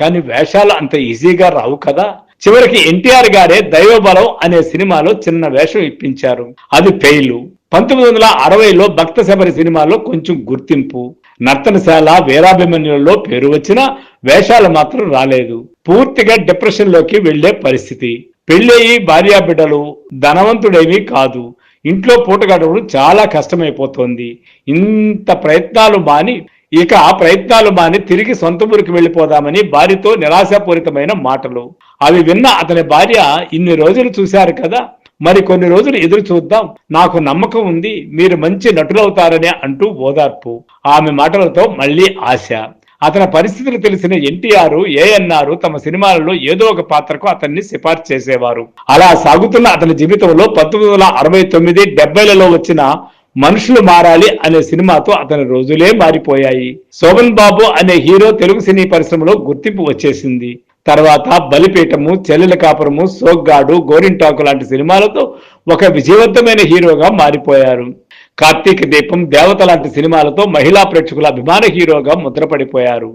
కానీ వేషాలు అంత ఈజీగా రావు కదా. చివరికి ఎన్టీఆర్ గారే దైవబలం అనే సినిమాలో చిన్న వేషం ఇప్పించారు. అది ఫెయిలు. 1960లో భక్త శబరి సినిమాలో కొంచెం గుర్తింపు, నర్తనశాల, వీరాభిమన్యులలో పేరు వచ్చినా వేషాలు మాత్రం రాలేదు. పూర్తిగా డిప్రెషన్ లోకి వెళ్లే పరిస్థితి. పెళ్ళయి భార్యాబిడ్డలు, ధనవంతుడేమీ కాదు. ఇంట్లో పూట గడవడం చాలా కష్టమైపోతోంది. ఇంత ప్రయత్నాలు మాని తిరిగి సొంత ఊరికి వెళ్లిపోదామని భార్యతో నిరాశాపూరితమైన మాటలు. అవి విన్న అతని భార్య, ఇన్ని రోజులు చూశారు కదా, మరి కొన్ని రోజులు ఎదురు చూద్దాం, నాకు నమ్మకం ఉంది, మీరు మంచి నటులవుతారనే అంటూ ఓదార్పు. ఆమె మాటలతో మళ్లీ ఆశ. అతని పరిస్థితులు తెలిసిన ఎన్టీఆర్, ఏఎన్ఆర్ తమ సినిమాలలో ఏదో ఒక పాత్రకు అతన్ని సిఫార్సు చేసేవారు. అలా సాగుతున్న అతని జీవితంలో 1969, 70లలో వచ్చిన మనుషులు మారాలి అనే సినిమాతో అతని రోజులే మారిపోయాయి. శోభన్ బాబు అనే హీరో తెలుగు సినీ పరిశ్రమలో గుర్తింపు వచ్చేసింది. తర్వాత బలిపీఠము, చెల్లెల కాపురము, సోగ్గాడు, గోరింటాకు లాంటి సినిమాలతో ఒక విజయవంతమైన హీరోగా మారిపోయారు. కార్తీక దీపం, దేవత లాంటి సినిమాలతో మహిళా ప్రేక్షకుల అభిమాన హీరోగా ముద్రపడిపోయారు.